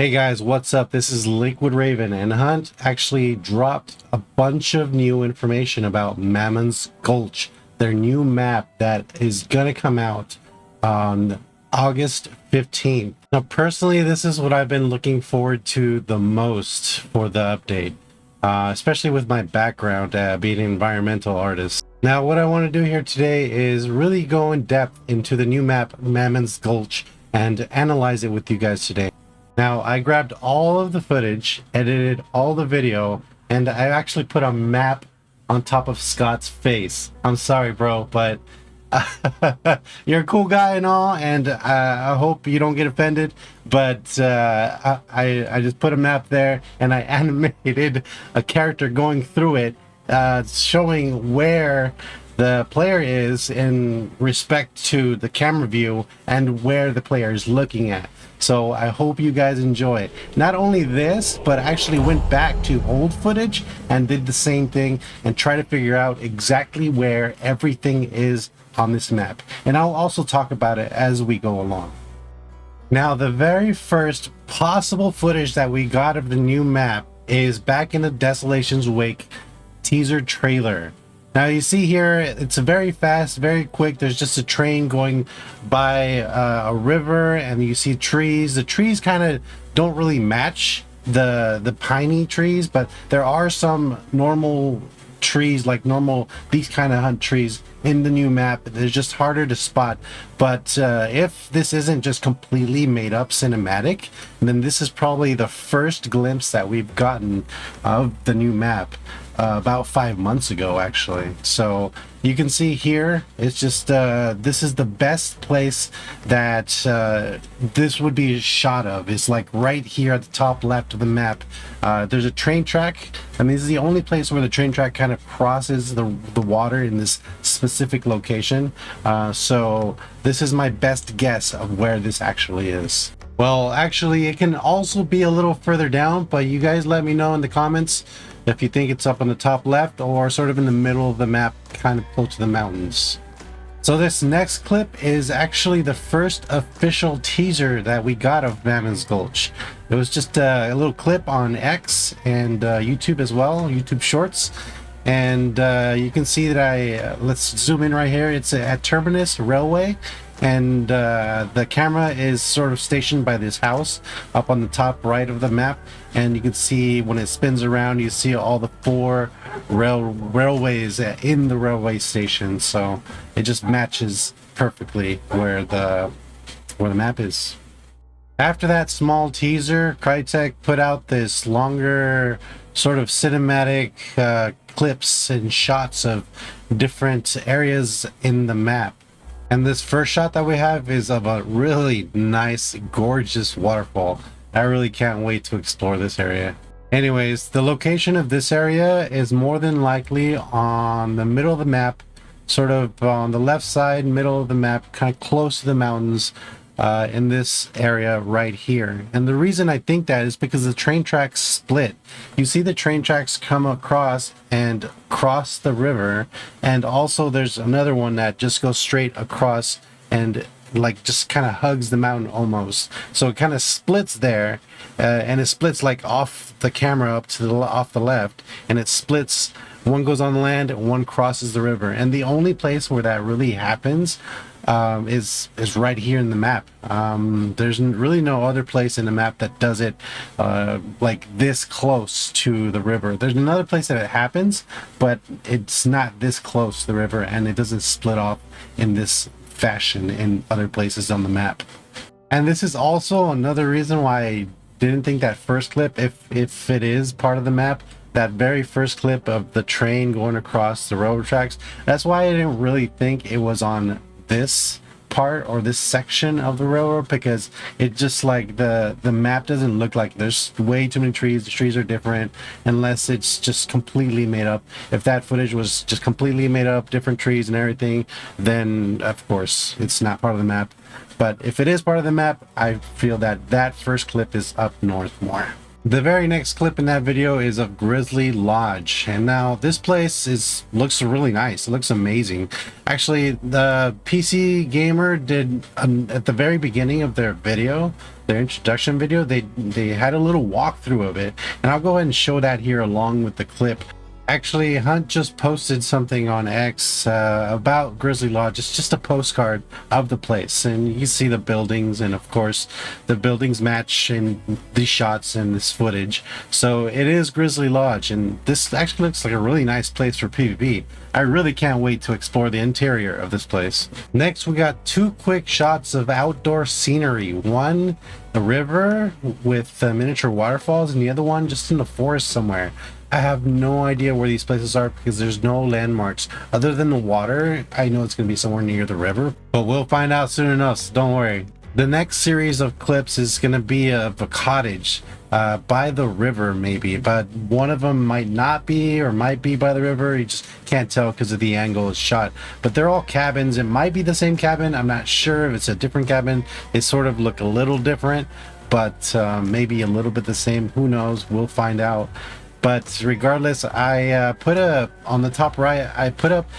Hey guys, what's up? This is Liquid Raven, and Hunt actually dropped a bunch of new information about Mammon's Gulch, their new map that is gonna come out on August 15th. Now personally, this is what I've been looking forward to the most for the update, especially with my background being an environmental artist. Now what I want to do here today is really go in depth into the new map Mammon's Gulch and analyze it with you guys today. Now, I grabbed all of the footage, edited all the video, and I actually put a map on top of Scott's face. I'm sorry, bro, but you're a cool guy and all, and I hope you don't get offended, but I just put a map there, and I animated a character going through it, showing where the player is in respect to the camera view and where the player is looking at. So I hope you guys enjoy it. Not only this, but I actually went back to old footage and did the same thing and try to figure out exactly where everything is on this map. And I'll also talk about it as we go along. Now, the very first possible footage that we got of the new map is back in the Desolations Wake teaser trailer. Now you see here, it's a very fast, very quick. There's just a train going by a river, and you see trees. The trees kind of don't really match the piney trees, but there are some normal trees, like normal these kind of hunt trees in the new map. They're just harder to spot. But if this isn't just completely made up cinematic, then this is probably the first glimpse that we've gotten of the new map. About 5 months ago, actually. So you can see here, it's just this is the best place that this would be a shot of. It's like right here at the top left of the map. There's a train track, and this is the only place where the train track kind of crosses the water in this specific location. So this is my best guess of where this actually is. Well, actually, it can also be a little further down, but you guys let me know in the comments if you think it's up on the top left or sort of in the middle of the map, kind of close to the mountains. So this next clip is actually the first official teaser that we got of Mammon's Gulch. It was just a little clip on X and YouTube as well, YouTube Shorts. And you can see that let's zoom in right here. It's at Terminus Railway. And the camera is sort of stationed by this house up on the top right of the map, and you can see when it spins around, you see all the four railways in the railway station. So it just matches perfectly where the map is. After that small teaser, Crytek put out this longer sort of cinematic clips and shots of different areas in the map. And this first shot that we have is of a really nice, gorgeous waterfall. I really can't wait to explore this area. Anyways, the location of this area is more than likely on the middle of the map, sort of on the left side, middle of the map, kind of close to the mountains in this area right here. And the reason I think that is because the train tracks split. You see the train tracks come across and cross the river, and also there's another one that just goes straight across and like just kind of hugs the mountain almost. So it kind of splits there, and it splits like off the camera up to the off the left, and it splits. One goes on the land and one crosses the river. And the only place where that really happens is right here in the map. There's really no other place in the map that does it like this close to the river. There's another place that it happens, but it's not this close to the river, and it doesn't split off in this fashion in other places on the map. And this is also another reason why I didn't think that first clip, if it is part of the map, that very first clip of the train going across the railroad tracks, that's why I didn't really think it was on this part or this section of the railroad, because it just like the map doesn't look like, there's way too many trees. The trees are different, unless it's just completely made up. If that footage was just completely made up, different trees and everything, then of course it's not part of the map. But if it is part of the map, I feel that that first clip is up north more. The very next clip in that video is of Grizzly Lodge, and now this place looks really nice. It looks amazing. Actually, the PC Gamer did at the very beginning of their video, their introduction video, they had a little walkthrough of it, and I'll go ahead and show that here along with the clip. Actually, Hunt just posted something on X about Grizzly Lodge. It's just a postcard of the place, and you can see the buildings, and of course the buildings match in these shots and this footage. So it is Grizzly Lodge, and this actually looks like a really nice place for PvP. I really can't wait to explore the interior of this place. Next, we got two quick shots of outdoor scenery. One, the river with miniature waterfalls, and the other one just in the forest somewhere. I have no idea where these places are because there's no landmarks other than the water. I know it's going to be somewhere near the river, but we'll find out soon enough, so don't worry. The next series of clips is going to be of a cottage by the river maybe, but one of them might not be or might be by the river. You just can't tell because of the angle it's shot, but they're all cabins. It might be the same cabin. I'm not sure if it's a different cabin. They sort of look a little different, but maybe a little bit the same. Who knows? We'll find out. But regardless, I put on the top right, I put up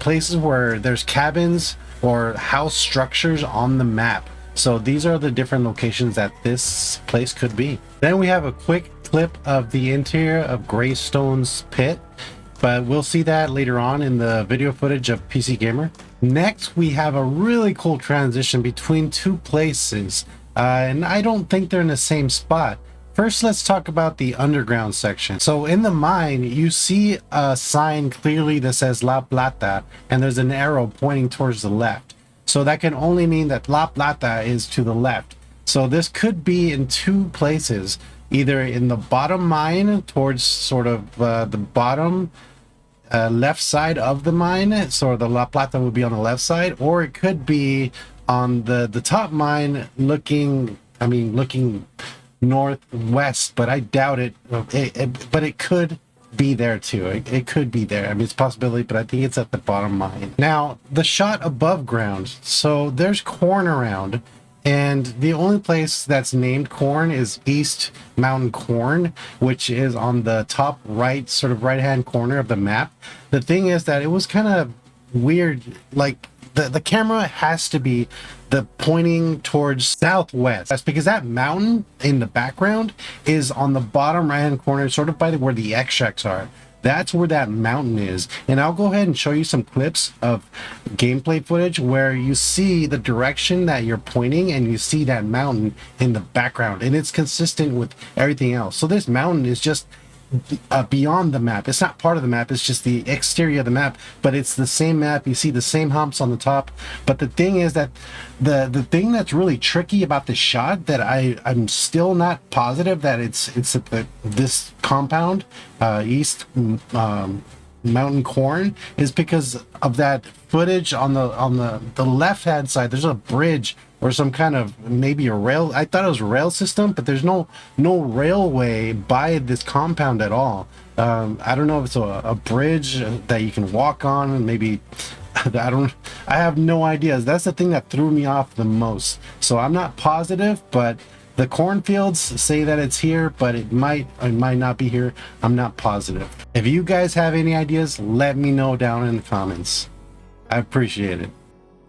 places where there's cabins or house structures on the map. So these are the different locations that this place could be. Then we have a quick clip of the interior of Graystone's Pit, but we'll see that later on in the video footage of PC Gamer. Next, we have a really cool transition between two places, and I don't think they're in the same spot. First, let's talk about the underground section. So in the mine, you see a sign clearly that says La Plata, and there's an arrow pointing towards the left. So that can only mean that La Plata is to the left. So this could be in two places, either in the bottom mine towards sort of the bottom left side of the mine. So the La Plata would be on the left side, or it could be on the top mine looking northwest, but I doubt it. But it could be there too. It could be there. I mean, it's a possibility, but I think it's at the bottom mine. Now, the shot above ground. So there's corn around, and the only place that's named corn is East Mountain Corn, which is on the top right, sort of right-hand corner of the map. The thing is that it was kind of weird, like the camera has to be pointing towards southwest. That's because that mountain in the background is on the bottom right hand corner, sort of by where the extracts are. That's where that mountain is. And I'll go ahead and show you some clips of gameplay footage where you see the direction that you're pointing and you see that mountain in the background, and it's consistent with everything else. So this mountain is just beyond the map. It's not part of the map, it's just the exterior of the map, but it's the same map. You see the same humps on the top. But the thing is that the thing that's really tricky about this shot, that I'm still not positive that it's this compound, East Mountain Corn, is because of that footage on the left hand side. There's a bridge or some kind of, maybe a rail. I thought it was a rail system, but there's no railway by this compound at all. I don't know if it's a bridge that you can walk on, and maybe I have no idea. That's the thing that threw me off the most. So I'm not positive, but the cornfields say that it's here, but it might not be here. I'm not positive. If you guys have any ideas, let me know down in the comments. I appreciate it.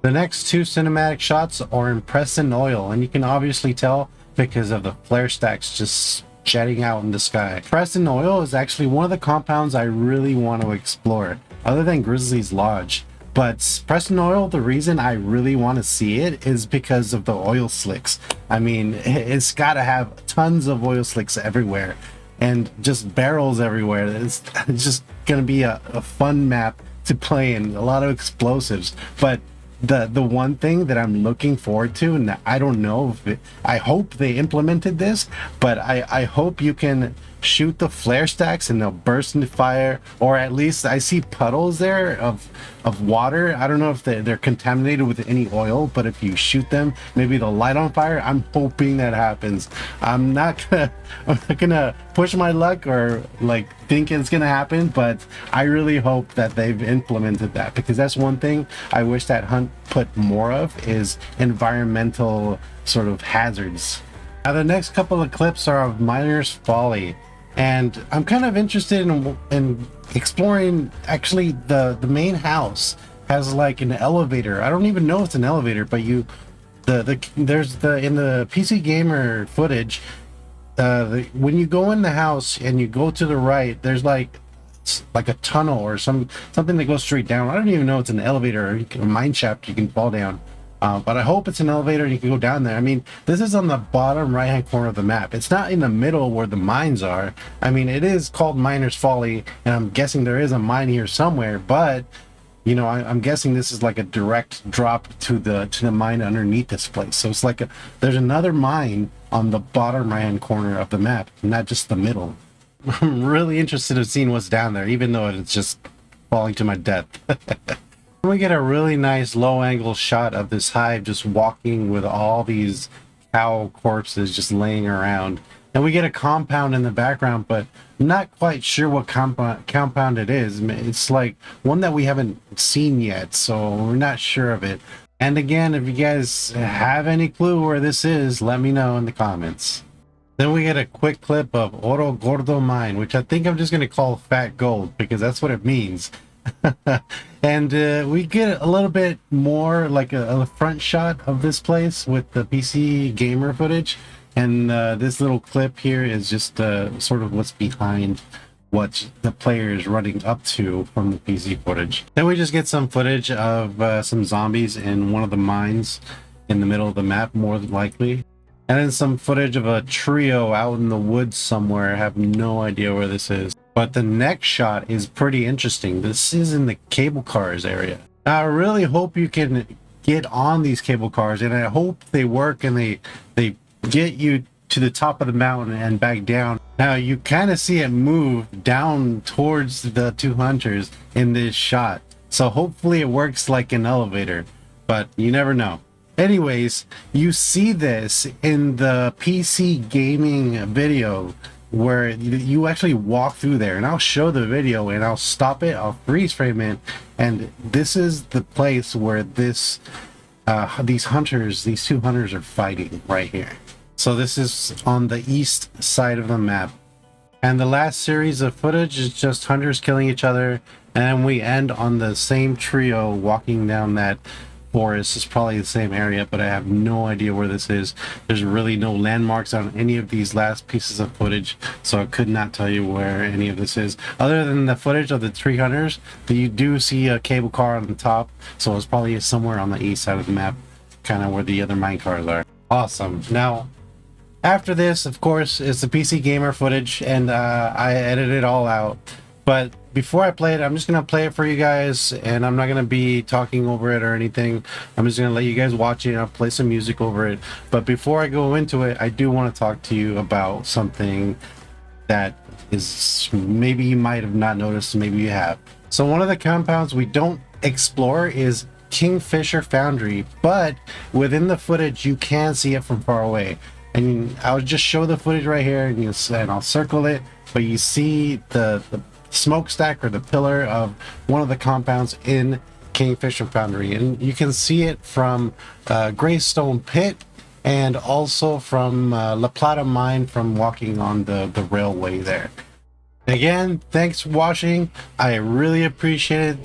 The next two cinematic shots are in Preston Oil, and you can obviously tell because of the flare stacks just jetting out in the sky. Preston Oil is actually one of the compounds I really want to explore, other than Grizzly's Lodge. But Preston Oil, the reason I really want to see it is because of the oil slicks. I mean, it's got to have tons of oil slicks everywhere and just barrels everywhere. It's just going to be a fun map to play in, a lot of explosives. But the one thing that I'm looking forward to, and I don't know if I hope they implemented this, but I hope you can shoot the flare stacks and they'll burst into fire, or at least I see puddles there of water. I don't know if they're contaminated with any oil, but if you shoot them, maybe they'll light on fire. I'm hoping that happens. I'm not gonna push my luck or like think it's gonna happen, but I really hope that they've implemented that, because that's one thing I wish that Hunt put more of, is environmental sort of hazards. Now the next couple of clips are of Miner's Folly, and I'm kind of interested in exploring. Actually, the main house has like an elevator. I don't even know it's an elevator, but there's the in the PC Gamer footage. When you go in the house and you go to the right, there's like a tunnel or something that goes straight down. I don't even know if it's an elevator or a mine shaft you can fall down. But I hope it's an elevator and you can go down there. I mean, this is on the bottom right hand corner of the map. It's not in the middle where the mines are. I mean, it is called Miner's Folly, and I'm guessing there is a mine here somewhere, but you know, I'm guessing this is like a direct drop to the mine underneath this place. So it's like there's another mine on the bottom right hand corner of the map, not just the middle. I'm really interested in seeing what's down there, even though it's just falling to my death. We get a really nice low angle shot of this hive just walking with all these cow corpses just laying around. And we get a compound in the background, but I'm not quite sure what compound it is. It's like one that we haven't seen yet, so we're not sure of it. And again, if you guys have any clue where this is, let me know in the comments. Then we get a quick clip of Oro Gordo Mine, which I think I'm just going to call Fat Gold because that's what it means. And we get a little bit more like a front shot of this place with the PC Gamer footage. And this little clip here is just sort of what's behind what the player is running up to from the PC footage. Then we just get some footage of some zombies in one of the mines in the middle of the map, more than likely. And then some footage of a trio out in the woods somewhere. I have no idea where this is. But the next shot is pretty interesting. This is in the cable cars area. Now, I really hope you can get on these cable cars, and I hope they work and they get you to the top of the mountain and back down. Now you kind of see it move down towards the two hunters in this shot, so hopefully it works like an elevator, but you never know. Anyways, you see this in the PC gaming video where you actually walk through there, and I'll show the video and I'll stop it, I'll freeze frame it, and this is the place where these two hunters are fighting right here. So this is on the east side of the map. And the last series of footage is just hunters killing each other, and we end on the same trio walking down that forest. It's probably the same area, but I have no idea where this is. There's really no landmarks on any of these last pieces of footage, so I could not tell you where any of this is. Other than the footage of the three hunters, you do see a cable car on the top, so it's probably somewhere on the east side of the map, kind of where the other mine cars are. Awesome. Now, after this, of course, is the PC Gamer footage, and I edited it all out. But before I play it, I'm just going to play it for you guys, and I'm not going to be talking over it or anything. I'm just going to let you guys watch it. I'll play some music over it. But before I go into it, I do want to talk to you about something that is maybe you might have not noticed, maybe you have. So one of the compounds we don't explore is Kingfisher Foundry, but within the footage, you can see it from far away. And I'll just show the footage right here, and I'll circle it, but you see the smokestack or the pillar of one of the compounds in Kingfisher Foundry, and you can see it from Graystone Pit and also from La Plata Mine from walking on the railway there. Again, thanks for watching. I really appreciate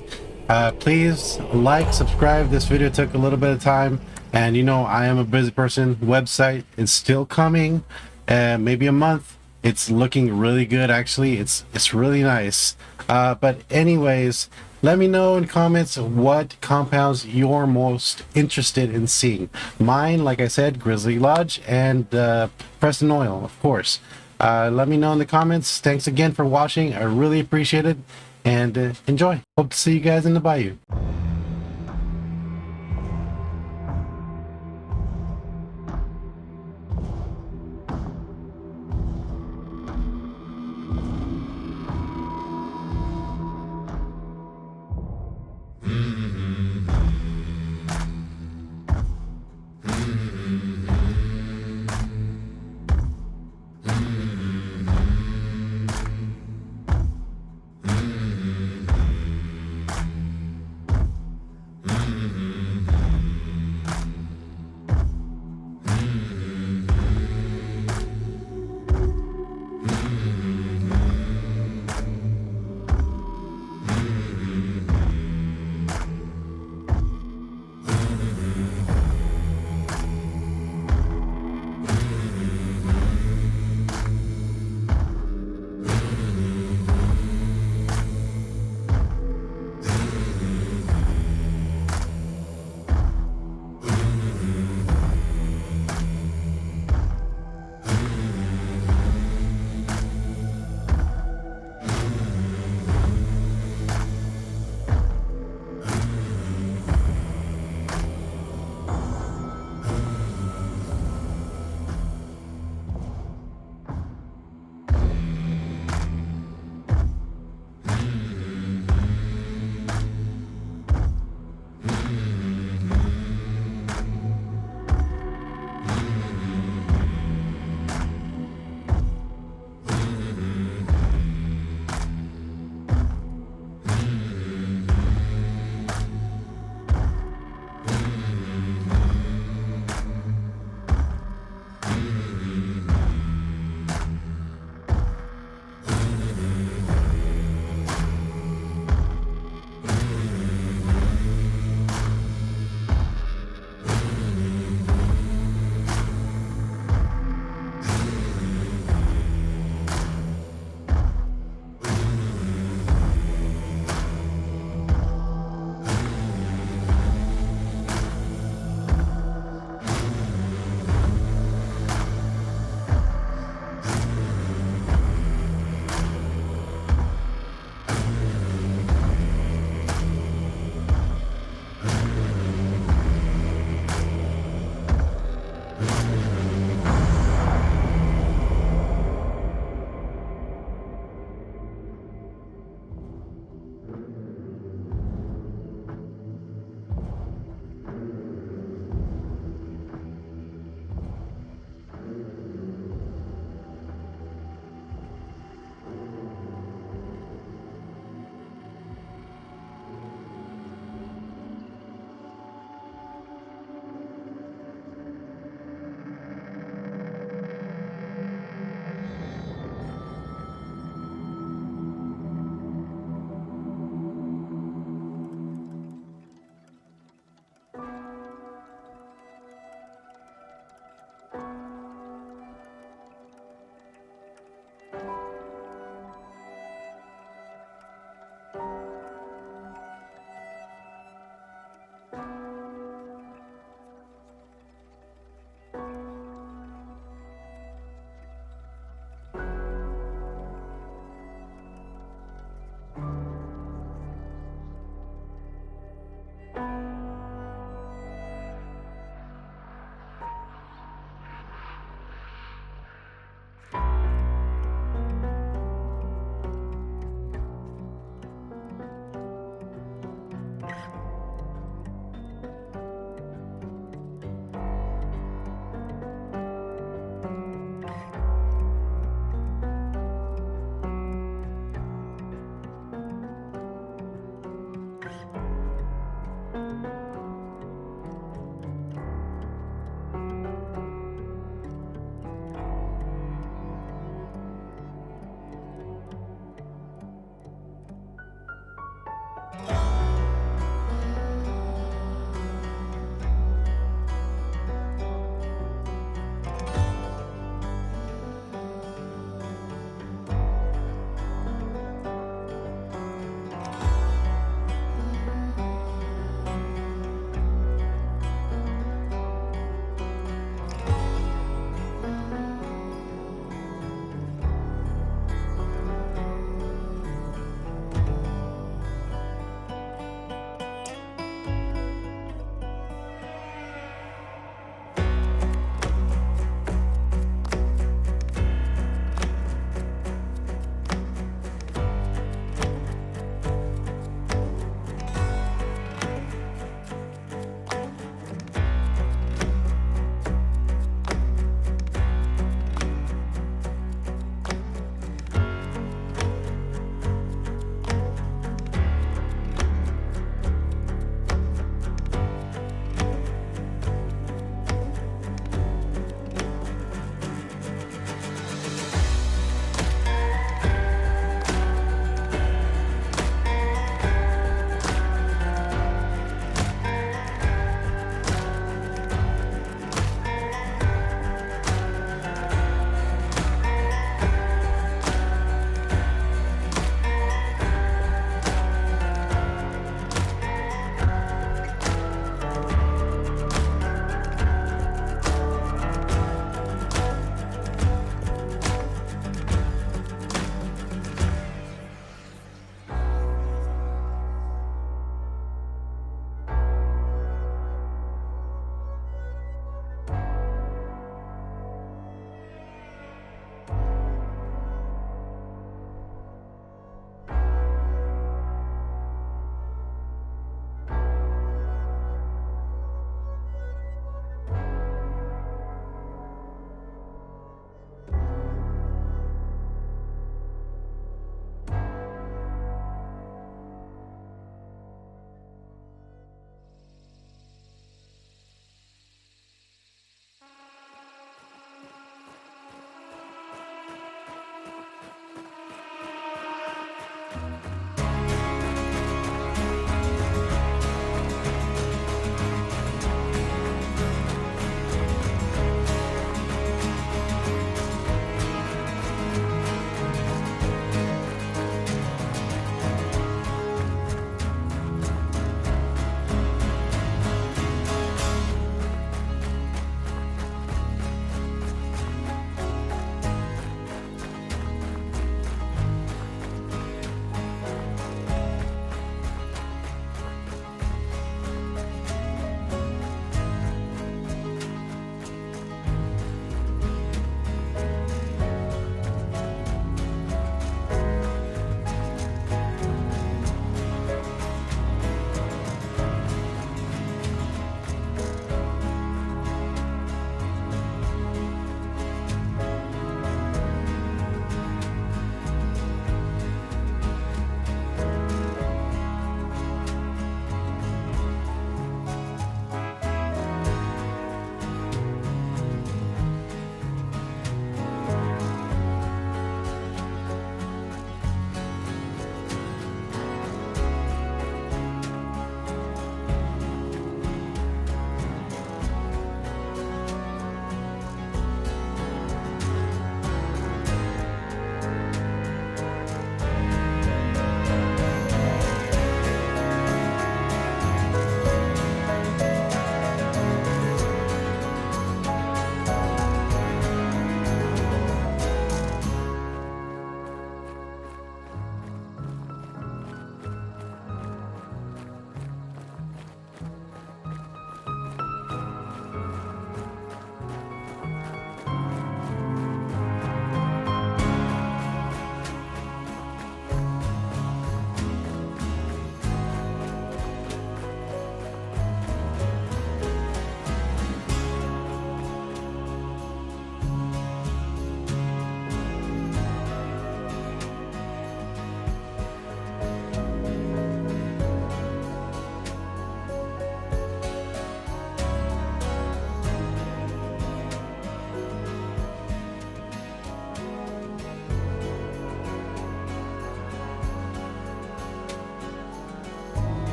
it. Please like, subscribe. This video took a little bit of time, and you know I am a busy person. Website is still coming, maybe a month. It's looking really good, actually. It's really nice. But anyways, let me know in comments what compounds you're most interested in seeing. Mine, like I said, Grizzly Lodge and Preston Oil, of course. Let me know in the comments. Thanks again for watching. I really appreciate it, and enjoy. Hope to see you guys in the bayou.